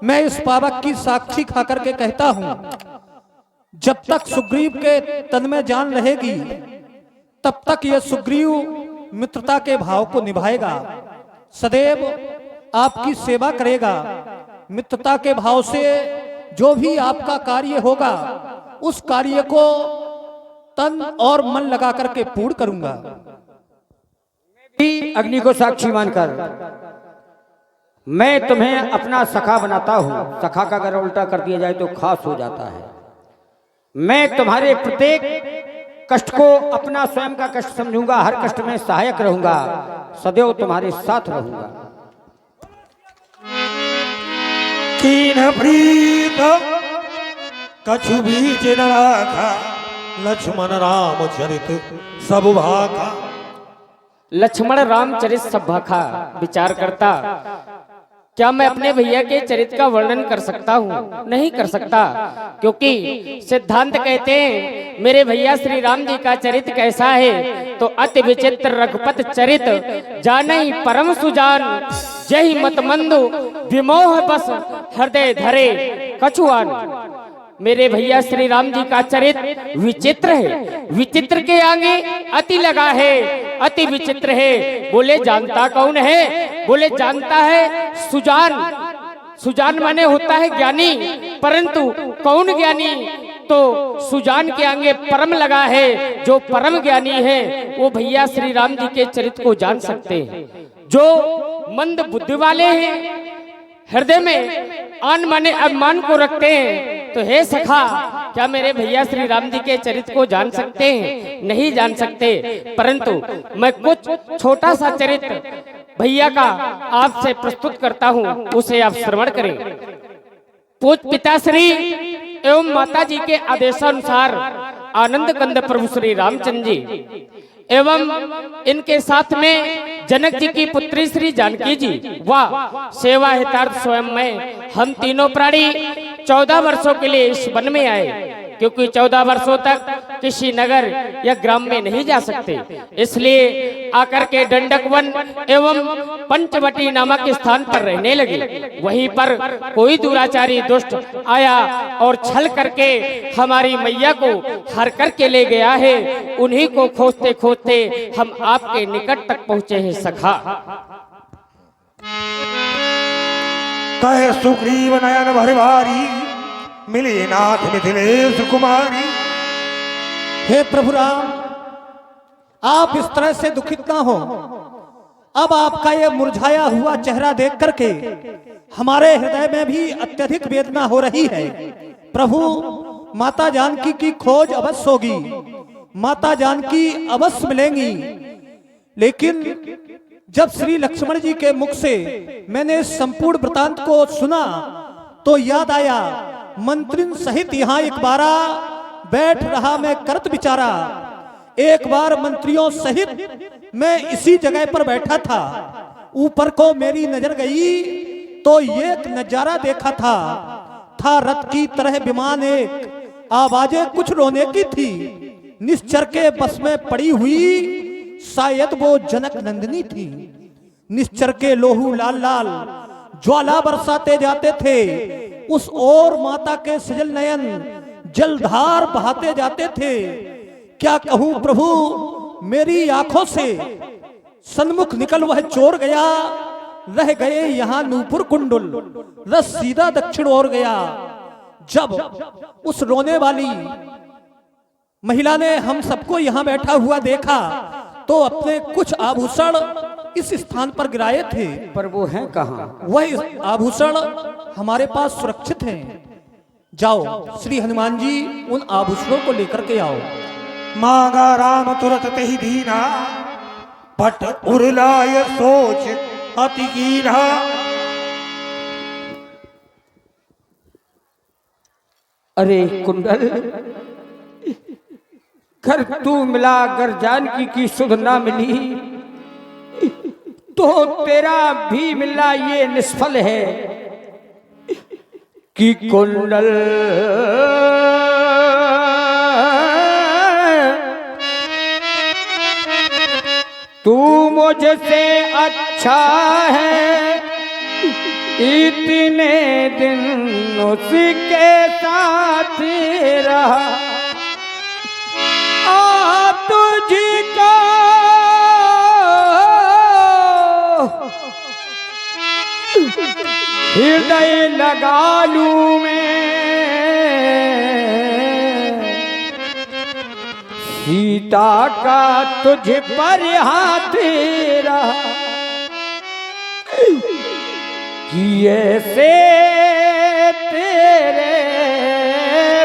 मैं इस पावक की साक्षी खाकर के कहता हूं, जब तक सुग्रीव के तन में जान रहेगी तब तक यह सुग्रीव मित्रता के भाव को निभाएगा, सदैव आपकी सेवा करेगा। मित्रता के भाव से जो भी आपका कार्य होगा उस कार्य को तन और मन लगा करके पूर्ण करूंगा। अग्नि को साक्षी मानकर मैं तुम्हें अपना सखा बनाता हूं। सखा का अगर उल्टा कर दिया जाए तो खास हो जाता है। मैं तुम्हारे प्रत्येक कष्ट को अपना स्वयं का कष्ट समझूंगा, हर कष्ट में सहायक रहूंगा, सदैव तुम्हारे साथ रहूंगा। कीन प्रीत कछु बीच न राखा, लक्ष्मण राम चरित सब भाखा। लक्ष्मण रामचरित सब भाखा विचार करता, क्या मैं अपने भैया के चरित्र का वर्णन कर सकता हूँ? नहीं कर सकता, क्योंकि सिद्धांत कहते हैं मेरे भैया श्री राम जी का चरित्र कैसा है तो अति विचित्र रघुपत चरित, जानई परम सुजान, जय मत मंदु विमोह बस हृदय धरे कछुआन। मेरे भैया श्री राम जी का चरित्र विचित्र है, विचित्र के आगे अति लगा है, अति विचित्र है। बोले जानता कौन है? बोले जानता है सुजान। सुजान माने होता है ज्ञानी, परंतु कौन ज्ञानी? तो सुजान के आगे परम लगा है। जो परम ज्ञानी है वो भैया श्री राम जी के चरित्र को जान सकते हैं। जो मंद बुद्धि वाले हैं, हृदय में आन माने अभिमान को रखते हैं, तो हे सखा क्या मेरे भैया श्री राम जी के चरित्र को जान सकते हैं? नहीं जान सकते, परंतु मैं कुछ छोटा सा चरित्र भैया का आपसे प्रस्तुत करता हूँ, उसे आप श्रवण करें। पूज्य पिताश्री एवं माता जी के आदेशानुसार आनंद कंद प्रभु श्री रामचंद्र जी एवं इनके साथ में जनक जी की पुत्री श्री जानकी जी व सेवा हितार्थ स्वयं में हम तीनों प्राणी 14 वर्षों के लिए इस वन में आए, क्योंकि 14 वर्षों तक किसी नगर या ग्राम में नहीं जा सकते। इसलिए आकर के दंडक वन एवं पंचवटी नामक स्थान पर रहने लगे। वहीं पर कोई दुराचारी दुष्ट आया और छल करके हमारी मैया को हर करके ले गया है। उन्हीं को खोजते खोजते हम आपके निकट तक पहुँचे हैं सखा। कहे सुग्रीव नयन भरवारी, मिली नाथ मिथिलेश कुमारी। हे प्रभु राम, आप इस तरह से दुखित ना हो। अब आपका ये मुरझाया हुआ चेहरा देख करके हमारे हृदय में भी अत्यधिक वेदना हो रही है। प्रभु, माता जानकी की खोज अवश्य होगी, माता जानकी अवश्य मिलेंगी। लेकिन जब श्री लक्ष्मण जी के मुख से मैंने संपूर्ण वृतांत को सुना तो याद आया, मंत्रिन सहित यहाँ एक बारा बैठ रहा मैं करत विचारा। एक बार मंत्रियों सहित मैं इसी जगह पर बैठा था, ऊपर को मेरी नजर गई तो एक नजारा देखा था रथ की तरह विमान, एक आवाजें कुछ रोने की थी। निश्चर के बस में पड़ी हुई शायद वो जनक नंदिनी थी। निश्चर के लोहू लाल लाल ज्वाला बरसाते जाते थे, उस ओर माता के सजल नयन जलधार बहाते जाते थे। क्या कहूं प्रभु, मेरी आंखों से सन्मुख निकल वह चोर गया, रह गए यहाँ नूपुर कुंडल, रस सीधा दक्षिण ओर गया। जब उस रोने वाली महिला ने हम सबको यहाँ बैठा हुआ देखा तो अपने कुछ आभूषण इस स्थान पर गिराए थे, पर वो हैं कहाँ? वह आभूषण हमारे पास सुरक्षित हैं। जाओ श्री हनुमान जी उन आभूषणों को लेकर के आओ। मांगा राम तुरत तेहि दीना, पट उरलाय सोच अति कीना। अरे कुंडल, घर तू मिला अगर जानकी की सुध ना मिली तो तेरा भी मिलना ये निष्फल है। कि कुंडल तू मुझसे अच्छा है, इतने दिन उसके साथ रहा आ तुझको हृदय लगा लूं मैं सीता का तुझ पर हाथ रहा कि ऐसे तेरे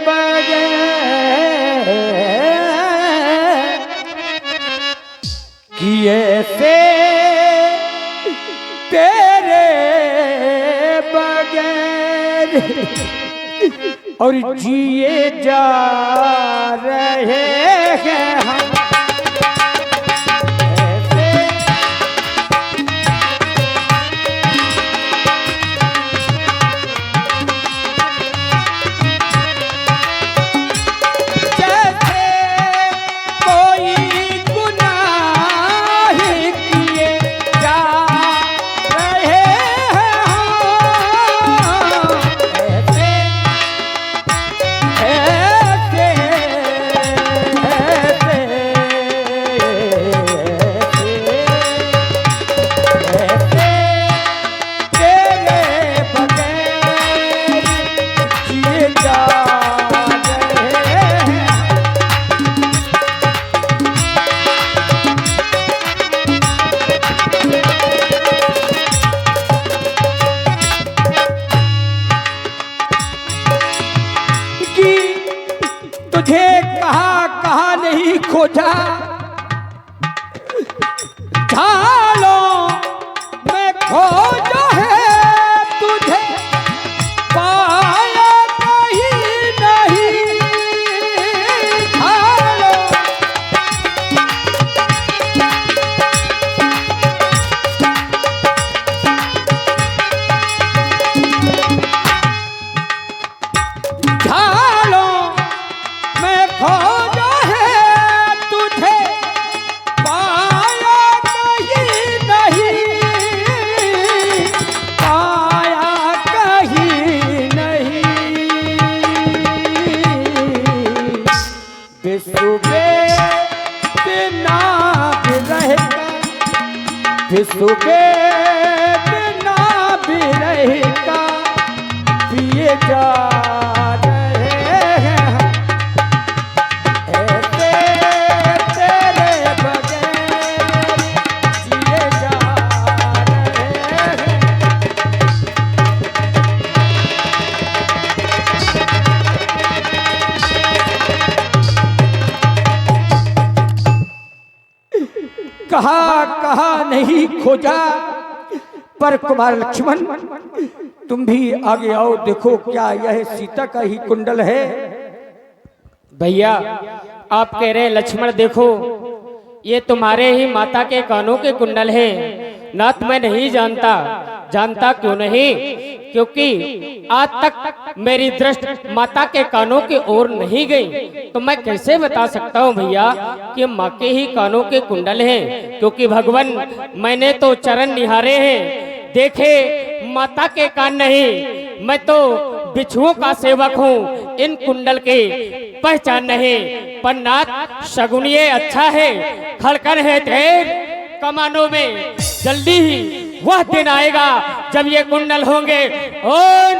बगैर कि ऐसे तेरे बगैर और जिए जा रहे हैं हम तुझे कहाँ नहीं खोजा झालों में खोजा है तुझे पाया कहीं नहीं झालों खोजा है तुझे पाया कहीं नहीं पाया कहीं नहीं विश्वबेद ना भी रहेगा विश्वबेद ना भी रहेगा पिए जा कहा नहीं खोजा पर कुमार लक्ष्मण तुम भी आगे आओ देखो क्या यह सीता का ही कुंडल है। भैया आप कह रहे लक्ष्मण देखो ये तुम्हारे ही माता के कानों के कुंडल है। नाथ मैं नहीं जानता क्यों नहीं, क्योंकि आज तक मेरी दृष्टि माता के कानों की ओर नहीं गई, तो मैं कैसे बता सकता हूँ भैया कि माँ के ही कानों के कुंडल हैं। क्योंकि भगवान मैंने तो चरण निहारे हैं, देखे माता के कान नहीं, मैं तो बिच्छुओं का सेवक हूँ, इन कुंडल के पहचान नहीं। पर नाथ शगुनिये अच्छा है, खड़कन है ढेर कमानों में, जल्दी ही वह दिन आएगा जब ये कुंडल होंगे और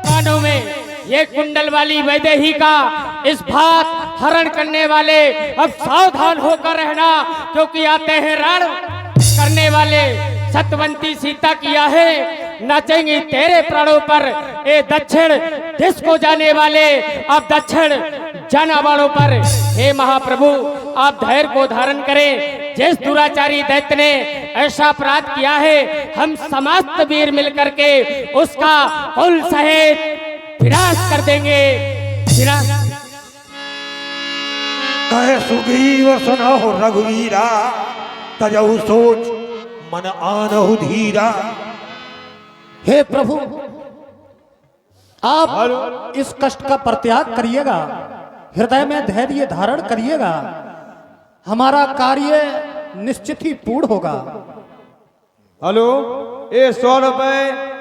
कानों में। ये कुंडल वाली वैदेही का इस भात हरण करने वाले अब सावधान होकर रहना, क्योंकि आते हैं रण करने वाले। सतवंती सीता किया है नाचेंगी तेरे प्राणों पर, ए दक्षिण दिश को जाने वाले अब दक्षिण जाना वालों पर। हे महाप्रभु आप धैर्य को धारण करें। जिस दुराचारी दैत्य ने ऐसा अपराध किया है, हम समस्त वीर मिलकर के उसका कुल सहित विनाश कर देंगे। कहे सुग्रीव सुनहु रघुवीरा, तजहु सोच मन आनहु धीरा। हे प्रभु आप इस कष्ट का परित्याग करिएगा, हृदय में धैर्य धारण करिएगा, हमारा कार्य निश्चित ही पूर्ण होगा। हेलो, ये 100 रुपए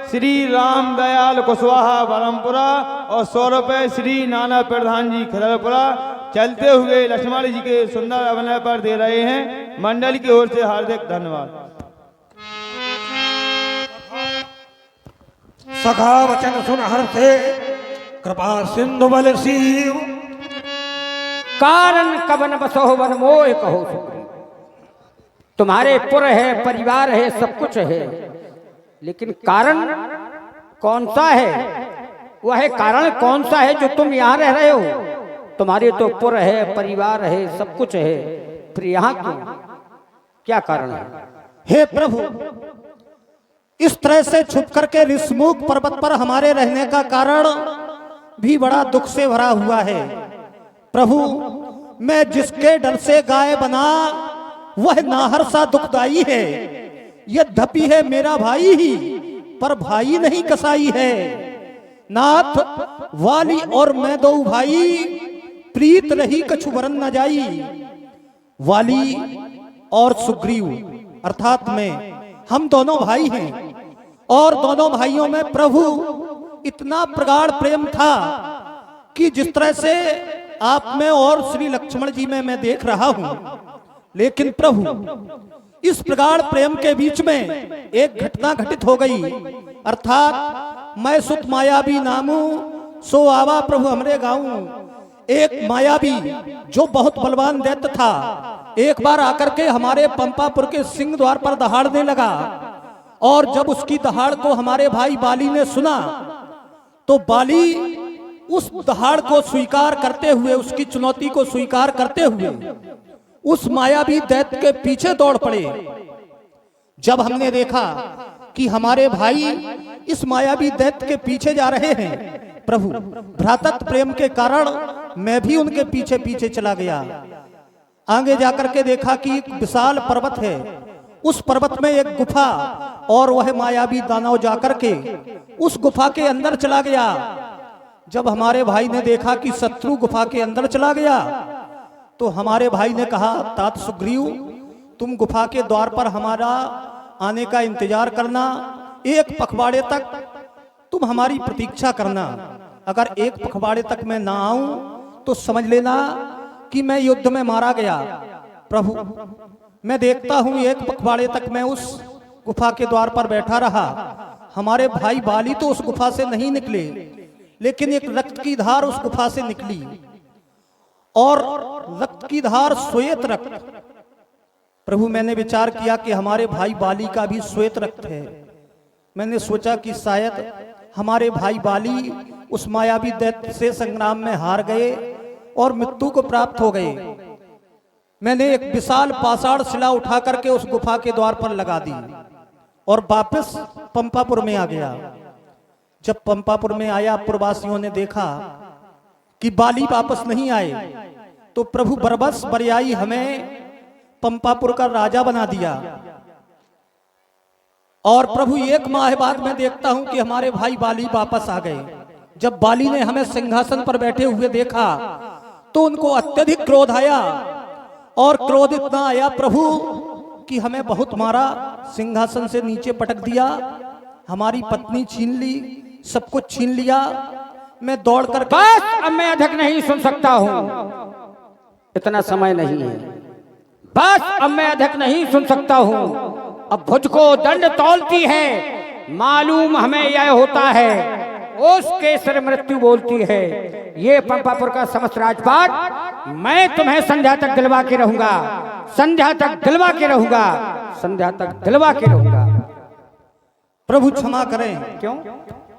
श्री राम दयाल कुशवाहा बरमपुरा और 100 रुपये श्री नाना प्रधान जी खरलपुरा चलते हुए लक्ष्मण जी के सुंदर अभिनय पर दे रहे हैं। मंडल की ओर से हार्दिक धन्यवाद। सखा वचन सुन हर से कृपा सिंधु बल शिव कारण कवन बसो वन मोह कहो सुग्रीव। तुम्हारे पुर है, परिवार है, सब कुछ है, लेकिन कारण कौन सा है? वह कारण कौन सा है जो तुम यहाँ रह रहे हो? तुम्हारे तो पुर है, परिवार है, सब कुछ है, फिर यहाँ क्यों? क्या कारण है? हे प्रभु, इस तरह से छुप करके ऋषमुख पर्वत पर हमारे रहने का कारण भी बड़ा दुख से भरा हुआ है। प्रभु, मैं जिसके डर से गाय बना वह नाहर सा दुखदाई है। यद्यपि है मेरा भाई ही, पर भाई नहीं कसाई है। नाथ, वाली और मैं दो भाई, प्रीत रही कछु वरन न जाई। वाली और सुग्रीव अर्थात मैं, हम दोनों भाई हैं और दोनों भाइयों में प्रभु इतना प्रगाढ़ प्रेम था कि जिस तरह से आप में और श्री लक्ष्मण जी में मैं देख रहा हूं। लेकिन प्रभु, इस प्रगाढ़ प्रेम के बीच में एक घटना घटित हो गई, अर्थात मैं सुत मायावी नामू सो आवा प्रभु हमरे गाऊं। एक मायावी जो बहुत बलवान दैत्य था, एक बार आकर के हमारे पंपापुर के सिंह द्वार पर दहाड़ने लगा। और जब उसकी दहाड़ को हमारे भाई बाली ने सुना तो बाली उस दहाड़ को स्वीकार करते हुए, उसकी चुनौती को स्वीकार करते हुए उस मायावी दैत्य के पीछे दौड़ पड़े। जब हमने देखा कि हमारे भाई इस मायावी दैत्य के पीछे जा रहे हैं, प्रभु भ्रातृत्व प्रेम के कारण मैं भी उनके पीछे पीछे चला गया। आगे जाकर के देखा कि एक विशाल पर्वत है, उस पर्वत में एक गुफा, और वह मायावी दानव जाकर के उस गुफा के अंदर चला गया। जब हमारे भाई ने देखा कि शत्रु गुफा के अंदर चला गया तो हमारे भाई ने कहा, तात सुग्रीव, तुम गुफा के द्वार पर हमारा आने का इंतजार करना, एक पखवाड़े तक तुम हमारी प्रतीक्षा करना। अगर एक पखवाड़े तक मैं ना आऊं तो समझ लेना कि मैं युद्ध में मारा गया। प्रभु, मैं देखता हूं एक पखवाड़े तक मैं उस गुफा के द्वार पर बैठा रहा। हमारे भाई बाली तो उस गुफा से नहीं निकले, लेकिन एक रक्त की धार उस गुफा से निकली, और रक्त की धार श्वेत रक्त। प्रभु, मैंने विचार किया कि हमारे भाई बाली का भी श्वेत रक्त है। मैंने सोचा कि शायद हमारे भाई बाली उस मायावी दैत्य से संग्राम में हार गए और मृत्यु को प्राप्त हो गए। मैंने एक विशाल पाषाण शिला उठा करके उस गुफा के द्वार पर लगा दी और वापस पंपापुर में आ गया। जब पंपापुर में आया, पुरवासियों ने देखा कि बाली वापस नहीं आए, तो प्रभु बरबस बरियाई हमें पंपापुर का राजा बना दिया। और प्रभु, एक माह बाद मैं देखता हूं कि हमारे भाई बाली वापस आ गए। जब बाली ने हमें सिंहासन पर बैठे हुए देखा तो उनको अत्यधिक क्रोध आया, और क्रोध इतना आया प्रभु कि हमें बहुत मारा, सिंहासन से नीचे पटक दिया, हमारी पत्नी छीन ली, सब कुछ छीन लिया। मैं दौड़ कर, बस अब मैं अधिक नहीं सुन सकता हूं, इतना समय नहीं है। बस अब मैं अधिक नहीं सुन सकता हूं, अब भुज को दंड तौलती है, मालूम हमें यह होता है, उसके सिर मृत्यु बोलती है। ये पंपापुर का समस्त राजपाट मैं तुम्हें संध्या तक दिलवा के रहूंगा, संध्या तक दिलवा के रहूंगा, संध्या तक दिलवा के रहूंगा। प्रभु क्षमा करें। क्यों?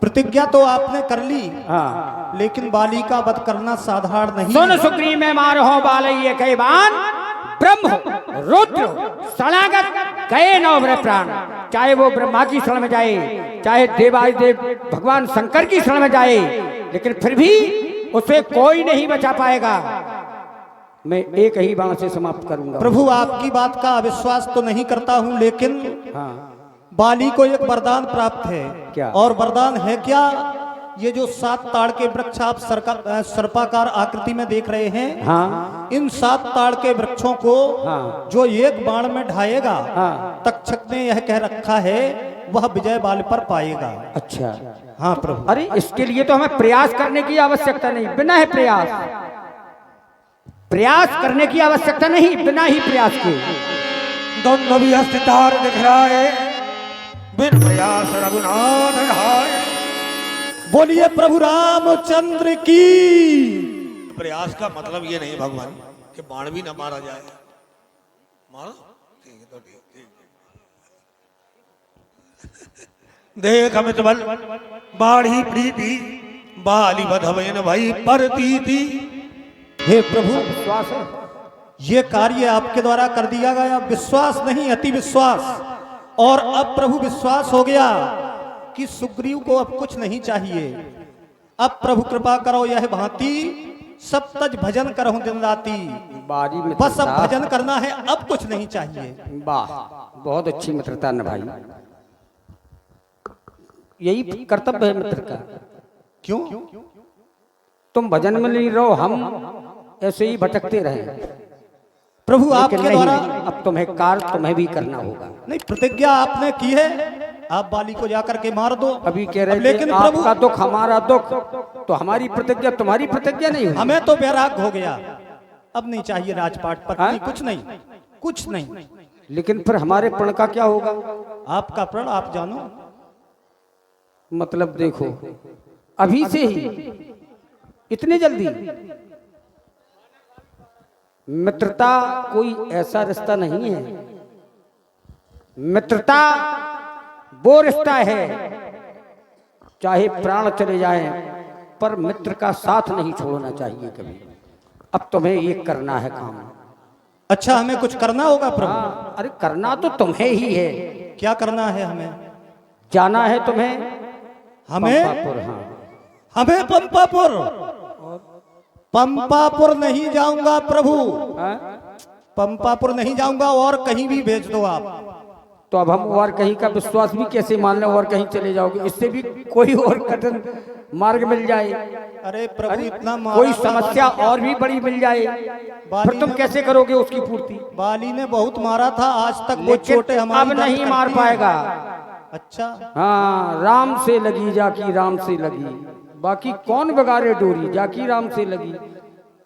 प्रतिज्ञा तो आपने कर ली, हाँ, लेकिन बाली का वध करना साधारण नहीं। सुन सुग्रीव में मार हो बालय कैवान, ब्रह्म रुद्र शरणागत गए नवभ्र प्राण। चाहे वो ब्रह्मा की शरण में जाए, चाहे देवादिदेव भगवान शंकर की शरण में जाए, लेकिन फिर भी उसे कोई नहीं बचा पाएगा। मैं एक ही बाण से समाप्त करूंगा। प्रभु, आपकी बात का अविश्वास तो नहीं करता हूं, लेकिन हाँ, बाली को एक वरदान प्राप्त है। क्या? और वरदान है क्या? ये जो 7 ताड़ के वृक्ष आप सर्पाकार आकृति में देख रहे हैं, हाँ, इन 7 ताड़ के वृक्षों को हाँ, जो एक बाण में ढाएगा, हाँ, तक्षक ने यह कह रखा है वह विजय बाल पर पाएगा। अच्छा, हाँ प्रभु। अरे इसके लिए तो हमें प्रयास करने की आवश्यकता नहीं, बिना है प्रयास करने की आवश्यकता नहीं, बिना ही प्रयास के दोनों भी हस्तिदार दिख रहा है, बिन प्रयास रघुनाथ ढाए। बोलिए प्रभु रामचंद्र की। प्रयास का मतलब ये नहीं भगवान कि बाण भी न मारा जाए। मारा ठीक है, तो ठीक देख अमित बल बाढ़ी प्रीति बाली बधवेन भाई परती थी। हे प्रभु, विश्वास है। ये कार्य आपके द्वारा कर दिया गया, विश्वास नहीं अति विश्वास। और अब प्रभु विश्वास हो गया कि सुग्रीव को अब कुछ नहीं चाहिए। अब प्रभु कृपा करो, यह भांति सब तज भजन करहूं दिन राती। बारी में बस अब भजन करना है, अब कुछ नहीं चाहिए। वाह, बहुत अच्छी मित्रता न भाई, यही कर्तव्य है मित्र का। क्यों? तुम भजन में नहीं रहो, हम ऐसे ही भटकते रहे। प्रभु आपके लेकिन द्वारा नहीं, अब तुम्हें कार्य तुम्हें भी करना होगा। नहीं, प्रतिज्ञा आपने की है, आप बाली को जाकर के मार दो। अभी कह रहे थे लेकिन प्रभु, आपका दुख हमारा दुख, तो हमारी प्रतिज्ञा तुम्हारी प्रतिज्ञा नहीं हुई। हमें तो वैराग हो गया, अब नहीं चाहिए राजपाट पत्नी, हाँ? कुछ नहीं, कुछ नहीं। लेकिन फिर हमारे प्रण का क्या होगा? आपका प्रण आप जानो। मतलब देखो, अभी से ही इतनी जल्दी? मित्रता कोई ऐसा रिश्ता नहीं है। मित्रता वो रिश्ता है, चाहे प्राण चले जाएं, पर मित्र का साथ नहीं छोड़ना चाहिए कभी। अब तुम्हें ये करना है काम। अच्छा, हमें कुछ करना होगा प्रभु? हाँ, अरे करना तो तुम्हें ही है। क्या करना है हमें? जाना है तुम्हें हमें पंपापुर। हाँ, हमें पंपापुर? पंपापुर नहीं जाऊंगा प्रभु, हाँ? पंपापुर नहीं जाऊंगा, और कहीं भी भेज दो आप। तो अब हम और कहीं का विश्वास भी कैसे मान लें? और कहीं चले जाओगे, इससे भी कोई और कठिन मार्ग मिल जाए, अरे प्रभु, इतना कोई समस्या और भी बड़ी मिल जाए, फिर तुम कैसे करोगे उसकी पूर्ति? बाली ने बहुत मारा था, आज तक वो लेकिन छोटे हमारी अब नहीं मार करती हैं। पाएगा। अच्छा, हाँ, राम से लगी जाकी राम से लगी, बाकी कौन बिगाड़े डोरी, जाकी राम से लगी।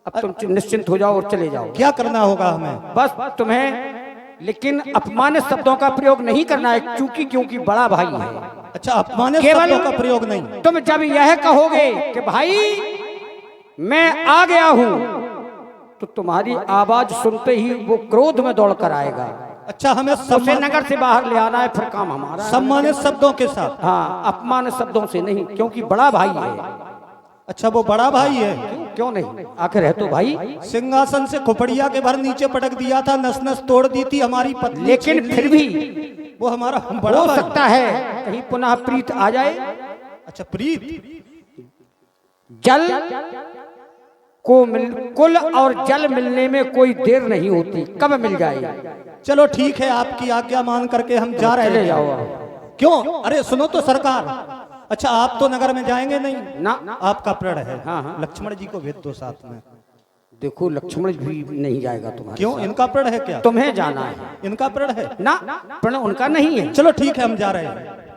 अब तुम निश्चिंत हो जाओ और चले जाओ। क्या करना होगा हमें? बस तुम्हें, लेकिन अपमानित शब्दों का प्रयोग नहीं करना है, क्योंकि बड़ा भाई है। अच्छा, अपमानित केवल शब्दों का प्रयोग नहीं। तुम जब यह कहोगे कि भाई मैं आ गया हूं, तो तुम्हारी आवाज सुनते ही वो क्रोध में दौड़ कर आएगा। अच्छा, हमें उसे नगर से बाहर ले आना है, फिर काम हमारा है। सम्मानित शब्दों के साथ। हाँ, अपमानित शब्दों से नहीं, क्योंकि बड़ा भाई है। अच्छा, वो बड़ा भाई है? क्यों नहीं, आखिर है तो भाई। सिंहासन से खोपड़िया के भर नीचे पटक दिया था, नस नस तोड़ दी थी हमारी पत्नी, लेकिन फिर भी वो हमारा बड़ा हो भाई। सकता है कहीं पुनः प्रीत आ जाए। अच्छा, प्रीत? जल को कुल और जल मिलने में कोई देर नहीं होती, कब मिल जाए। चलो ठीक है, आपकी आज्ञा मान करके हम जा रहे चले हैं। जाओ। क्यों? अरे सुनो तो सरकार, अच्छा आप तो नगर में जाएंगे नहीं ना, आपका प्रण है। हाँ, हाँ। लक्ष्मण जी को भेज दो साथ में। देखो लक्ष्मण भी नहीं जाएगा तुम्हारे क्यों? साथ। इनका प्रण है क्या? तुम्हें जाना है इनका प्रण है ना, प्रण उनका नहीं है। चलो ठीक है, हम जा रहे हैं।